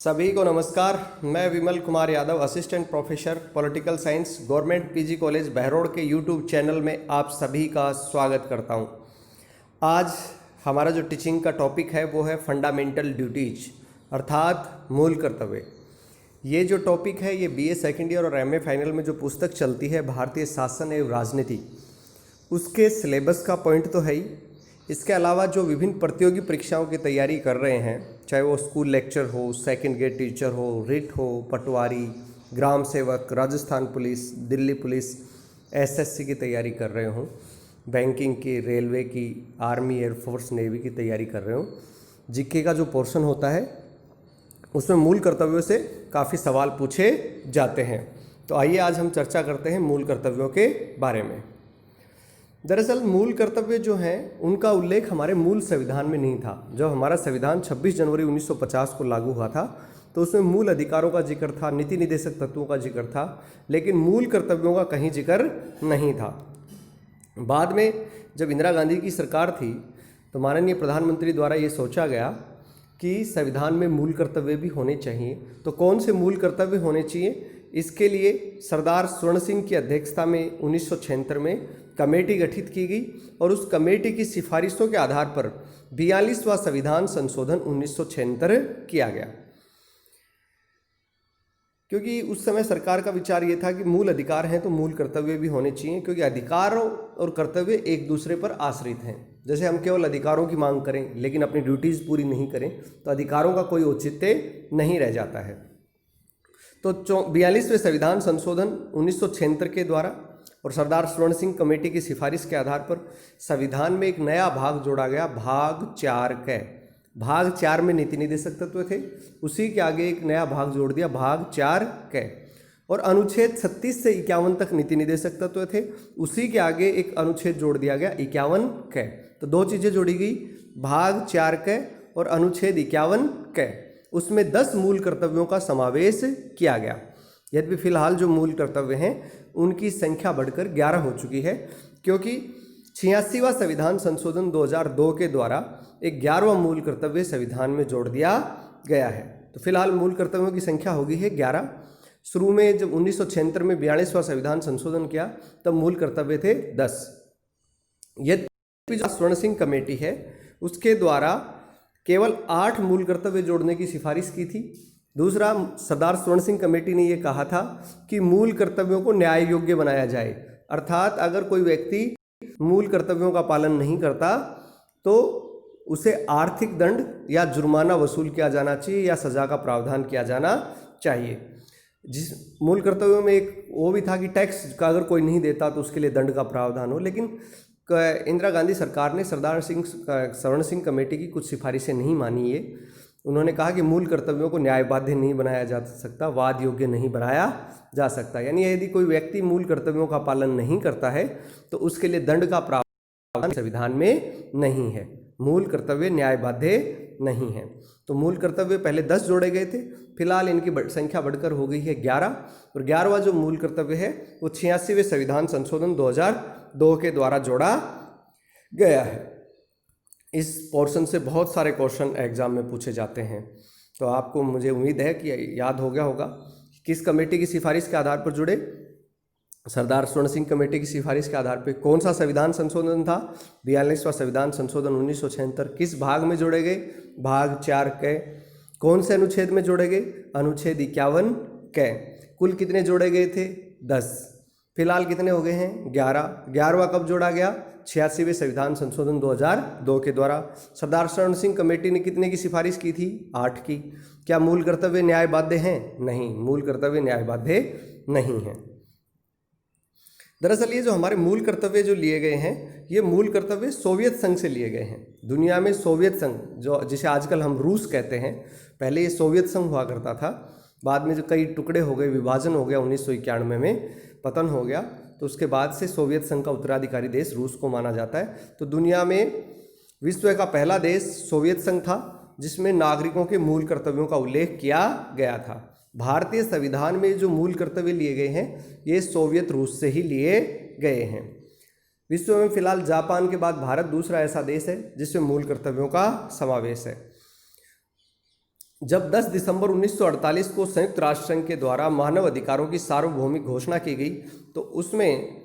सभी को नमस्कार। मैं Vimal Kumar Yadav, assistant professor political science, government PG college Behror के यूट्यूब चैनल में आप सभी का स्वागत करता हूं। आज हमारा जो टीचिंग का टॉपिक है वो है फंडामेंटल ड्यूटीज अर्थात मूल कर्तव्य। ये जो टॉपिक है ये बीए सेकेंड ईयर और एमए फाइनल में जो पुस्तक चलती है भारतीय शासन एवं राजनीति, उसके सिलेबस का पॉइंट तो है ही। इसके अलावा जो विभिन्न प्रतियोगी परीक्षाओं की तैयारी कर रहे हैं, चाहे वो स्कूल लेक्चर हो, सेकंड ग्रेड टीचर हो, रिट हो, पटवारी, ग्राम सेवक, Rajasthan police, Delhi police, SSC की तैयारी कर रहे हों, बैंकिंग की, रेलवे की, आर्मी, एयरफोर्स, नेवी की तैयारी कर रहे हों, जीके का जो पोर्शन होता है उसमें मूल कर्तव्यों से काफ़ी सवाल पूछे जाते हैं। तो आइए आज हम चर्चा करते हैं मूल कर्तव्यों के बारे में। दरअसल मूल कर्तव्य जो हैं उनका उल्लेख हमारे मूल संविधान में नहीं था। जब हमारा संविधान 26 जनवरी 1950 को लागू हुआ था तो उसमें मूल अधिकारों का जिक्र था, नीति निर्देशक तत्वों का जिक्र था, लेकिन मूल कर्तव्यों का कहीं जिक्र नहीं था। बाद में जब इंदिरा गांधी की सरकार थी तो माननीय प्रधानमंत्री द्वारा ये सोचा गया कि संविधान में मूल कर्तव्य भी होने चाहिए। तो कौन से मूल कर्तव्य होने चाहिए, इसके लिए सरदार स्वर्ण सिंह की अध्यक्षता में 1976 में कमेटी गठित की गई और उस कमेटी की सिफारिशों के आधार पर 42वां संविधान संशोधन 1976 किया गया। क्योंकि उस समय सरकार का विचार ये था कि मूल अधिकार हैं तो मूल कर्तव्य भी होने चाहिए, क्योंकि अधिकारों और कर्तव्य एक दूसरे पर आश्रित हैं। जैसे हम केवल अधिकारों की मांग करें लेकिन अपनी ड्यूटीज़ पूरी नहीं करें तो अधिकारों का कोई औचित्य नहीं रह जाता है। तो 42वें संविधान संशोधन 1976 के द्वारा और सरदार स्वर्ण सिंह कमेटी की सिफारिश के आधार पर संविधान में एक नया भाग जोड़ा गया, भाग 4 क। भाग 4 में नीति निर्देशक तत्व थे, उसी के आगे एक नया भाग जोड़ दिया, भाग 4 क। और अनुच्छेद 36 से 51 तक नीति निर्देशक तत्व थे, उसी के आगे एक अनुच्छेद जोड़ दिया गया 51 क। तो दो चीज़ें जोड़ी गई, भाग 4 क और अनुच्छेद 51 क। उसमें 10 मूल कर्तव्यों का समावेश किया गया। यद्यपि फिलहाल जो मूल कर्तव्य हैं उनकी संख्या बढ़कर 11 हो चुकी है, क्योंकि 86वां संविधान संशोधन 2002 के द्वारा एक 11वां मूल कर्तव्य संविधान में जोड़ दिया गया है। तो फिलहाल मूल कर्तव्यों की संख्या हो गई है 11। शुरू में जब 1976 में 42वां संविधान संशोधन किया तब मूल कर्तव्य थे 10। यद्यपि जो स्वर्ण सिंह कमेटी है उसके द्वारा केवल 8 मूल कर्तव्य जोड़ने की सिफारिश की थी। दूसरा, सरदार स्वर्ण सिंह कमेटी ने यह कहा था कि मूल कर्तव्यों को न्याय योग्य बनाया जाए, अर्थात अगर कोई व्यक्ति मूल कर्तव्यों का पालन नहीं करता तो उसे आर्थिक दंड या जुर्माना वसूल किया जाना चाहिए या सजा का प्रावधान किया जाना चाहिए। जिस मूल कर्तव्यों में एक वो भी था कि टैक्स का अगर कोई नहीं देता तो उसके लिए दंड का प्रावधान हो, लेकिन इंदिरा गांधी सरकार ने सरदार स्वर्ण सिंह कमेटी की कुछ सिफारिशें नहीं मानी। ये उन्होंने कहा कि मूल कर्तव्यों को न्याय बाध्य नहीं बनाया जा सकता, वाद योग्य नहीं बनाया जा सकता। यानी यदि कोई व्यक्ति मूल कर्तव्यों का पालन नहीं करता है तो उसके लिए दंड का प्रावधान संविधान में नहीं है। मूल कर्तव्य न्याय बाध्य नहीं है। तो मूल कर्तव्य पहले 10 जोड़े गए थे, फिलहाल इनकी संख्या बढ़कर हो गई है 11। और 11वां जो मूल कर्तव्य है वो 86वें संविधान संशोधन 2002 के द्वारा जोड़ा गया है। इस पोर्शन से बहुत सारे क्वेश्चन एग्जाम में पूछे जाते हैं, तो आपको मुझे उम्मीद है कि याद हो गया होगा किस कमेटी की सिफारिश के आधार पर जुड़े। सरदार स्वर्ण सिंह कमेटी की सिफारिश के आधार पर कौन सा संविधान संशोधन था, 42वां संविधान संशोधन 1976। किस भाग में जोड़े गए, भाग 4 क। कौन से अनुच्छेद में जोड़े गए, अनुच्छेद 51 क। कुल कितने जोड़े गए थे, 10। फिलहाल कितने हो गए हैं, 11। 11वां कब जोड़ा गया, 86वें संविधान संशोधन 2002 के द्वारा। सरदार स्वर्ण सिंह कमेटी ने कितने की सिफारिश की थी, 8 की। क्या मूल कर्तव्य न्याय बाध्य हैं, नहीं, मूल कर्तव्य न्याय बाध्य नहीं है। दरअसल ये जो हमारे मूल कर्तव्य जो लिए गए हैं ये मूल कर्तव्य सोवियत संघ से लिए गए हैं। दुनिया में सोवियत संघ, जो जिसे आजकल हम रूस कहते हैं, पहले ये सोवियत संघ हुआ करता था। बाद में जो कई टुकड़े हो गए, विभाजन हो गया, 1991 में पतन हो गया, तो उसके बाद से सोवियत संघ का उत्तराधिकारी देश रूस को माना जाता है। तो दुनिया में विश्व का पहला देश सोवियत संघ था जिसमें नागरिकों के मूल कर्तव्यों का उल्लेख किया गया था। भारतीय संविधान में जो मूल कर्तव्य लिए गए हैं ये सोवियत रूस से ही लिए गए हैं। विश्व में फिलहाल जापान के बाद भारत दूसरा ऐसा देश है जिसमें मूल कर्तव्यों का समावेश है। जब 10 दिसंबर 1948 को संयुक्त राष्ट्र संघ के द्वारा मानव अधिकारों की सार्वभौमिक घोषणा की गई तो उसमें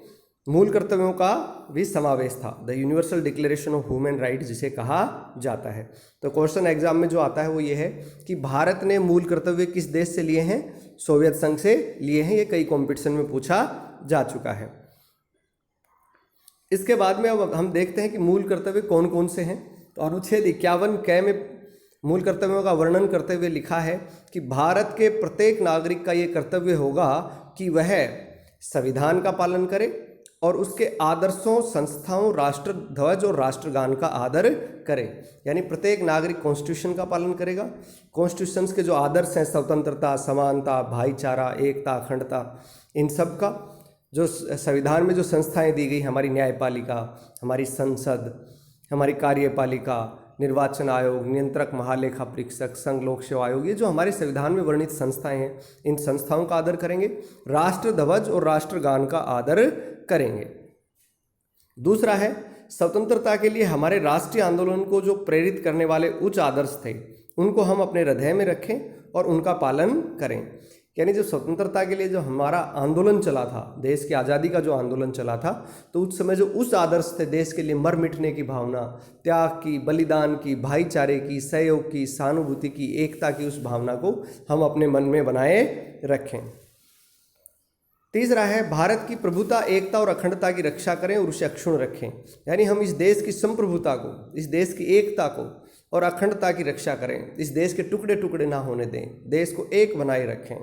मूल कर्तव्यों का भी समावेश था। The universal declaration of human rights जिसे कहा जाता है। तो क्वेश्चन एग्जाम में जो आता है वो ये है कि भारत ने मूल कर्तव्य किस देश से लिए हैं? सोवियत संघ से लिए हैं। ये कई कॉम्पिटिशन में पूछा जा चुका है। इसके बाद में अब हम देखते हैं कि मूल कर्तव्य कौन कौन से हैं। तो अनुच्छेद 51 क में मूल कर्तव्यों का वर्णन करते हुए लिखा है कि भारत के प्रत्येक नागरिक का ये कर्तव्य होगा कि वह संविधान का पालन करे और उसके आदर्शों, संस्थाओं, राष्ट्र ध्वज और राष्ट्रगान का आदर करे। यानी प्रत्येक नागरिक कॉन्स्टिट्यूशन का पालन करेगा। कॉन्स्टिट्यूशन के जो आदर्श हैं, स्वतंत्रता, समानता, भाईचारा, एकता, अखंडता, इन सब का जो संविधान में जो संस्थाएं दी गई, हमारी न्यायपालिका, हमारी संसद, हमारी कार्यपालिका, निर्वाचन आयोग, नियंत्रक, महालेखा परीक्षक, संघ लोक सेवा आयोग, ये जो हमारे संविधान में वर्णित संस्थाएं हैं, इन संस्थाओं का आदर करेंगे। राष्ट्र ध्वज और राष्ट्रगान का आदर करेंगे। दूसरा है स्वतंत्रता के लिए हमारे राष्ट्रीय आंदोलन को जो प्रेरित करने वाले उच्च आदर्श थे उनको हम अपने हृदय में रखें और उनका पालन करें। यानी जो स्वतंत्रता के लिए जो हमारा आंदोलन चला था, देश की आज़ादी का जो आंदोलन चला था, तो उस समय जो उस आदर्श थे, देश के लिए मर मिटने की भावना, त्याग की, बलिदान की, भाईचारे की, सहयोग की, सहानुभूति की, एकता की, उस भावना को हम अपने मन में बनाए रखें। तीसरा है भारत की प्रभुता, एकता और अखंडता की रक्षा करें और उसे अक्षुण्ण रखें। यानी हम इस देश की संप्रभुता को, इस देश की एकता को और अखंडता की रक्षा करें। इस देश के टुकड़े टुकड़े ना होने दें, देश को एक बनाए रखें।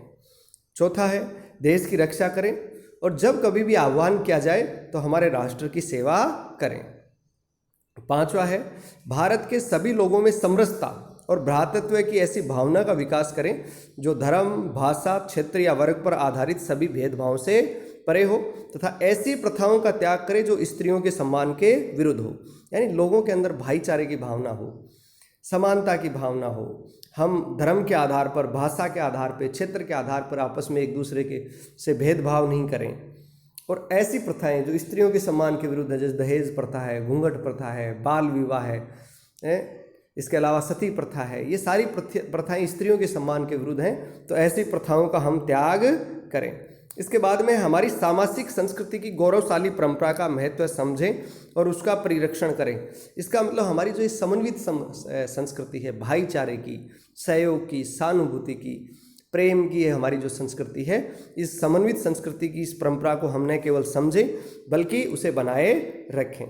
चौथा है देश की रक्षा करें और जब कभी भी आह्वान किया जाए तो हमारे राष्ट्र की सेवा करें। पांचवा है भारत के सभी लोगों में समरसता और भ्रातृत्व की ऐसी भावना का विकास करें जो धर्म, भाषा, क्षेत्र या वर्ग पर आधारित सभी भेदभावों से परे हो तथा ऐसी प्रथाओं का त्याग करें जो स्त्रियों के सम्मान के विरुद्ध हो। यानी लोगों के अंदर भाईचारे की भावना हो, समानता की भावना हो, हम धर्म के आधार पर, भाषा के आधार पर, क्षेत्र के आधार पर आपस में एक दूसरे के से भेदभाव नहीं करें। और ऐसी प्रथाएं जो स्त्रियों के सम्मान के विरुद्ध है, जैसे दहेज प्रथा है, घूंघट प्रथा है, बाल विवाह है, इसके अलावा सती प्रथा है, ये सारी प्रथाएं स्त्रियों के सम्मान के विरुद्ध हैं। तो ऐसी प्रथाओं का हम त्याग करें। इसके बाद में हमारी सामाजिक संस्कृति की गौरवशाली परंपरा का महत्व समझें और उसका परिरक्षण करें। इसका मतलब हमारी जो समन्वित संस्कृति है, भाईचारे की, सहयोग की, सहानुभूति की, प्रेम की है हमारी जो संस्कृति है, इस समन्वित संस्कृति की इस परंपरा को हम न केवल समझें बल्कि उसे बनाए रखें।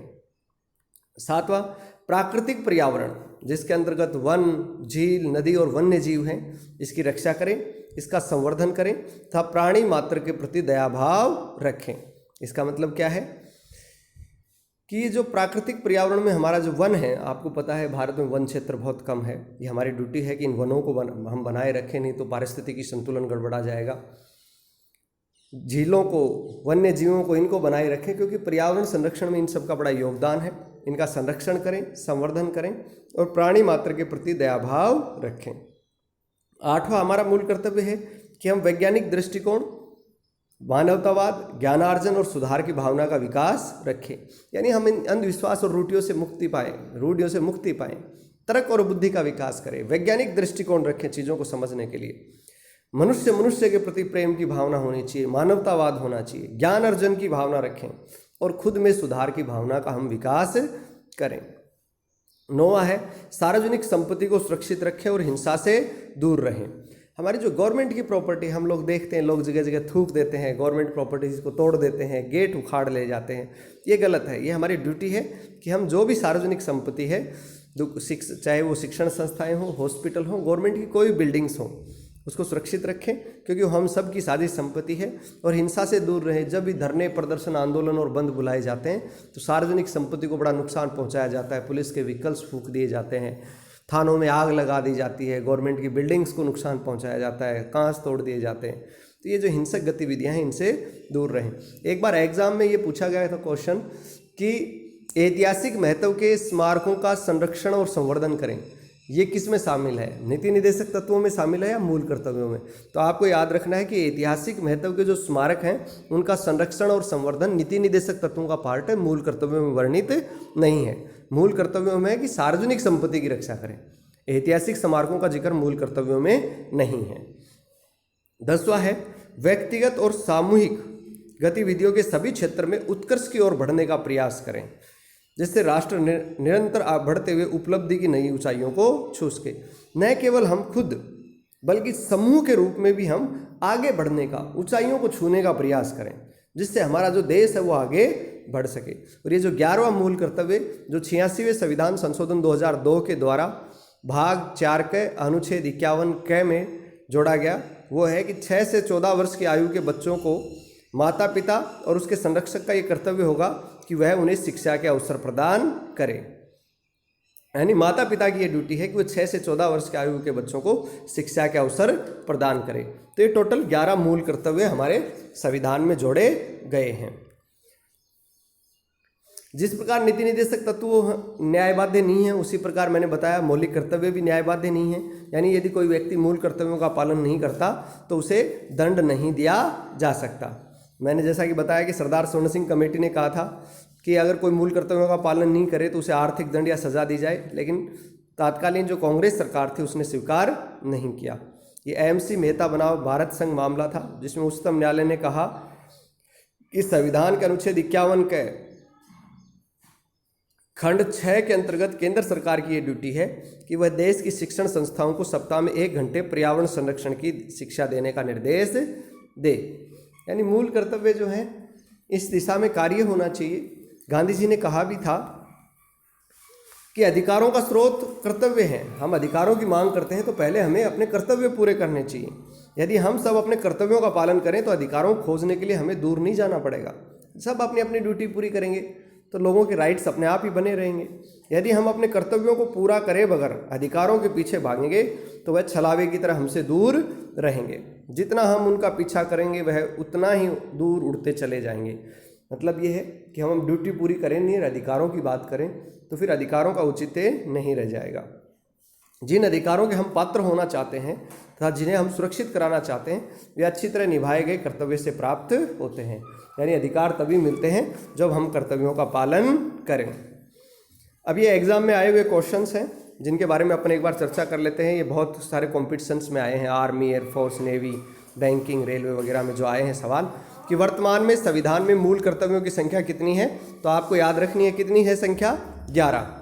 सातवां प्राकृतिक पर्यावरण, जिसके अंतर्गत वन, झील, नदी और वन्य जीव हैं, इसकी रक्षा करें, इसका संवर्धन करें तथा प्राणी मात्र के प्रति दयाभाव रखें। इसका मतलब क्या है कि जो प्राकृतिक पर्यावरण में हमारा जो वन है, आपको पता है भारत में वन क्षेत्र बहुत कम है। ये हमारी ड्यूटी है कि इन वनों को हम बनाए रखें, नहीं तो पारिस्थितिकी संतुलन गड़बड़ा जाएगा। झीलों को, वन्य जीवों को, इनको बनाए रखें क्योंकि पर्यावरण संरक्षण में इन सब का बड़ा योगदान है। इनका संरक्षण करें, संवर्धन करें और प्राणी मात्र के प्रति दयाभाव रखें। आठवां हमारा मूल कर्तव्य है कि हम वैज्ञानिक दृष्टिकोण, मानवतावाद, ज्ञानार्जन और सुधार की भावना का विकास रखें। यानी हम इन अंधविश्वास और रूढ़ियों से मुक्ति पाएं, तर्क और बुद्धि का विकास करें, वैज्ञानिक दृष्टिकोण रखें चीज़ों को समझने के लिए। मनुष्य के प्रति प्रेम की भावना होनी चाहिए, मानवतावाद होना चाहिए, ज्ञान अर्जन की भावना रखें और खुद में सुधार की भावना का हम विकास करें। नौवां है सार्वजनिक संपत्ति को सुरक्षित रखें और हिंसा से दूर रहें। हमारी जो गवर्नमेंट की प्रॉपर्टी हम लोग देखते हैं, लोग जगह जगह थूक देते हैं, गवर्नमेंट प्रॉपर्टीज़ को तोड़ देते हैं, गेट उखाड़ ले जाते हैं, ये गलत है। ये हमारी ड्यूटी है कि हम जो भी सार्वजनिक संपत्ति है, चाहे वो शिक्षण संस्थाएं हों, हॉस्पिटल हों, गवर्नमेंट की कोई बिल्डिंग्स हों, उसको सुरक्षित रखें क्योंकि हम सब की साझी संपत्ति है। और हिंसा से दूर रहें। जब भी धरने, प्रदर्शन, आंदोलन और बंद बुलाए जाते हैं तो सार्वजनिक संपत्ति को बड़ा नुकसान पहुंचाया जाता है। पुलिस के व्हीकल्स फूंक दिए जाते हैं, थानों में आग लगा दी जाती है, गवर्नमेंट की बिल्डिंग्स को नुकसान पहुंचाया जाता है, कांच तोड़ दिए जाते हैं। तो ये जो हिंसक गतिविधियाँ हैं, इनसे दूर रहें। एक बार एग्जाम में ये पूछा गया था क्वेश्चन कि ऐतिहासिक महत्व के स्मारकों का संरक्षण और संवर्धन करें, ये किस में शामिल है? नीति निर्देशक तत्वों में शामिल है या मूल कर्तव्यों में? तो आपको याद रखना है कि ऐतिहासिक महत्व के जो स्मारक हैं उनका संरक्षण और संवर्धन नीति निर्देशक तत्वों का पार्ट है, मूल कर्तव्यों में वर्णित नहीं है। मूल कर्तव्यों में है कि सार्वजनिक संपत्ति की रक्षा करें, ऐतिहासिक स्मारकों का जिक्र मूल कर्तव्यों में नहीं है। 10वां है व्यक्तिगत और सामूहिक गतिविधियों के सभी क्षेत्र में उत्कर्ष की ओर बढ़ने का प्रयास करें, जिससे राष्ट्र निरंतर बढ़ते हुए उपलब्धि की नई ऊंचाइयों को छू सके। न केवल हम खुद बल्कि समूह के रूप में भी हम आगे बढ़ने का, ऊंचाइयों को छूने का प्रयास करें, जिससे हमारा जो देश है वो आगे बढ़ सके। और ये जो 11वां मूल कर्तव्य जो 86वें संविधान संशोधन 2002 के द्वारा भाग 4 के अनुच्छेद 51 क में जोड़ा गया, वो है कि 6 से 14 वर्ष की आयु के बच्चों को माता पिता और उसके संरक्षक का ये कर्तव्य होगा कि वह उन्हें शिक्षा के अवसर प्रदान करे। यानी माता पिता की ये ड्यूटी है कि वो 6 से 14 वर्ष की आयु के बच्चों को शिक्षा के अवसर प्रदान करे। तो ये टोटल 11 मूल कर्तव्य हमारे संविधान में जोड़े गए हैं। जिस प्रकार नीति निर्देशक तत्व न्यायबाध्य नहीं है, उसी प्रकार मैंने बताया मौलिक कर्तव्य भी न्यायबाध्य नहीं है। यानी यदि कोई व्यक्ति मूल कर्तव्यों का पालन नहीं करता तो उसे दंड नहीं दिया जा सकता। मैंने जैसा कि बताया कि सरदार स्वर्ण सिंह कमेटी ने कहा था कि अगर कोई मूल कर्तव्यों का पालन नहीं करे तो उसे आर्थिक दंड या सजा दी जाए, लेकिन तत्कालीन जो कांग्रेस सरकार थी उसने स्वीकार नहीं किया। ये एएमसी मेहता बनाम भारत संघ मामला था, जिसमें उच्चतम न्यायालय ने कहा कि संविधान के अनुच्छेद 51 के खंड 6 के अंतर्गत केंद्र सरकार की ये ड्यूटी है कि वह देश की शिक्षण संस्थाओं को सप्ताह में 1 घंटे पर्यावरण संरक्षण की शिक्षा देने का निर्देश दे। यानी मूल कर्तव्य जो है इस दिशा में कार्य होना चाहिए। गांधी जी ने कहा भी था कि अधिकारों का स्रोत कर्तव्य है। हम अधिकारों की मांग करते हैं तो पहले हमें अपने कर्तव्य पूरे करने चाहिए। यदि हम सब अपने कर्तव्यों का पालन करें तो अधिकारों को खोजने के लिए हमें दूर नहीं जाना पड़ेगा। सब अपनी अपनी ड्यूटी पूरी करेंगे तो लोगों के राइट्स अपने आप ही बने रहेंगे। यदि हम अपने कर्तव्यों को पूरा करे बगैर अधिकारों के पीछे भागेंगे तो वह छलावे की तरह हमसे दूर रहेंगे। जितना हम उनका पीछा करेंगे वह उतना ही दूर उड़ते चले जाएंगे। मतलब ये है कि हम ड्यूटी पूरी करें नहीं, अधिकारों की बात करें तो फिर अधिकारों का औचित्य नहीं रह जाएगा। जिन अधिकारों के हम पात्र होना चाहते हैं तथा जिन्हें हम सुरक्षित कराना चाहते हैं वे अच्छी तरह निभाए गए कर्तव्य से प्राप्त होते हैं। यानी अधिकार तभी मिलते हैं जब हम कर्तव्यों का पालन करें। अब ये एग्ज़ाम में आए हुए क्वेश्चंस हैं जिनके बारे में अपन एक बार चर्चा कर लेते हैं। ये बहुत सारे कॉम्पिटिशन्स में आए हैं, army, air force, navy, banking, railway वगैरह में जो आए हैं सवाल कि वर्तमान में संविधान में मूल कर्तव्यों की संख्या कितनी है। तो आपको याद रखनी है कितनी है संख्या, 11।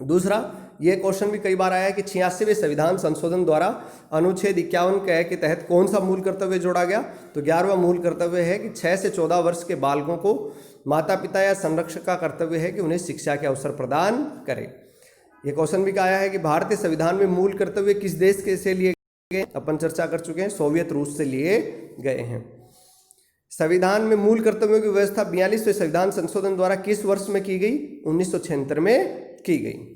दूसरा ये क्वेश्चन भी कई बार आया है कि 86वें संविधान संशोधन द्वारा अनुच्छेद 51 के तहत कौन सा मूल कर्तव्य जोड़ा गया। तो 11वां मूल कर्तव्य है कि 6 से 14 वर्ष के बालकों को माता पिता या संरक्षक का कर्तव्य है कि उन्हें शिक्षा के अवसर प्रदान करें। ये क्वेश्चन भी आया है कि भारतीय संविधान में मूल कर्तव्य किस देश के से लिए गए। अपन चर्चा कर चुके हैं, सोवियत रूस से लिए गए हैं। संविधान में मूल कर्तव्यों की व्यवस्था 42वें संविधान संशोधन द्वारा किस वर्ष में की गई। 1976 में की गई।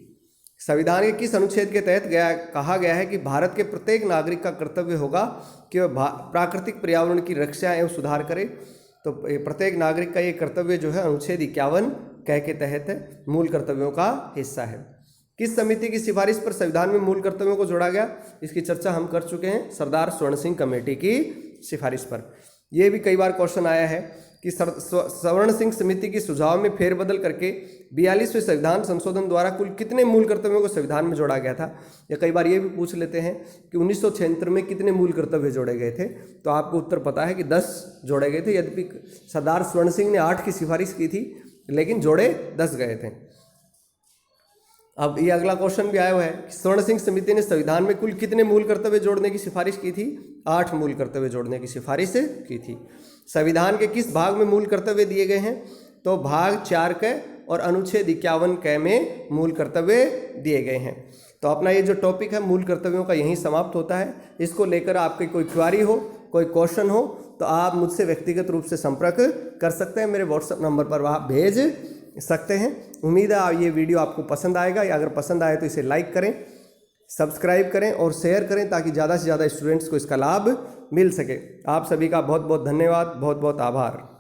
संविधान के किस अनुच्छेद के तहत कहा गया है कि भारत के प्रत्येक नागरिक का कर्तव्य होगा कि वह प्राकृतिक पर्यावरण की रक्षा एवं सुधार करे। तो प्रत्येक नागरिक का ये कर्तव्य जो है अनुच्छेद 51 के तहत मूल कर्तव्यों का हिस्सा है। किस समिति की सिफारिश पर संविधान में मूल कर्तव्यों को जोड़ा गया, इसकी चर्चा हम कर चुके हैं, सरदार स्वर्ण सिंह कमेटी की सिफारिश पर। यह भी कई बार क्वेश्चन आया है कि स्वर्ण सिंह समिति की सुझाव में फेरबदल करके 42वें संविधान संशोधन द्वारा कुल कितने मूल कर्तव्यों को संविधान में जोड़ा गया था। या कई बार ये भी पूछ लेते हैं कि 1976 में कितने मूल कर्तव्य जोड़े गए थे। तो आपको उत्तर पता है कि 10 जोड़े गए थे। यद्यपि सरदार स्वर्ण सिंह ने 8 की सिफारिश की थी लेकिन जोड़े 10 गए थे। अब ये अगला क्वेश्चन भी आया हुआ है कि स्वर्ण सिंह समिति ने संविधान में कुल कितने मूल कर्तव्य जोड़ने की सिफारिश की थी। 8 मूल कर्तव्य जोड़ने की सिफारिश की थी। संविधान के किस भाग में मूल कर्तव्य दिए गए हैं। तो भाग 4 के और अनुच्छेद 51 के में मूल कर्तव्य दिए गए हैं। तो अपना ये जो टॉपिक है मूल कर्तव्यों का यहीं समाप्त होता है। इसको लेकर आपकी कोई क्वेरी हो, कोई क्वेश्चन हो तो आप मुझसे व्यक्तिगत रूप से संपर्क कर सकते हैं। मेरे व्हाट्सएप नंबर पर आप भेज सकते हैं। उम्मीद है ये वीडियो आपको पसंद आएगा, या अगर पसंद आए तो इसे लाइक करें, सब्सक्राइब करें और शेयर करें ताकि ज़्यादा से ज़्यादा स्टूडेंट्स को इसका लाभ मिल सके। आप सभी का बहुत बहुत धन्यवाद, बहुत बहुत आभार।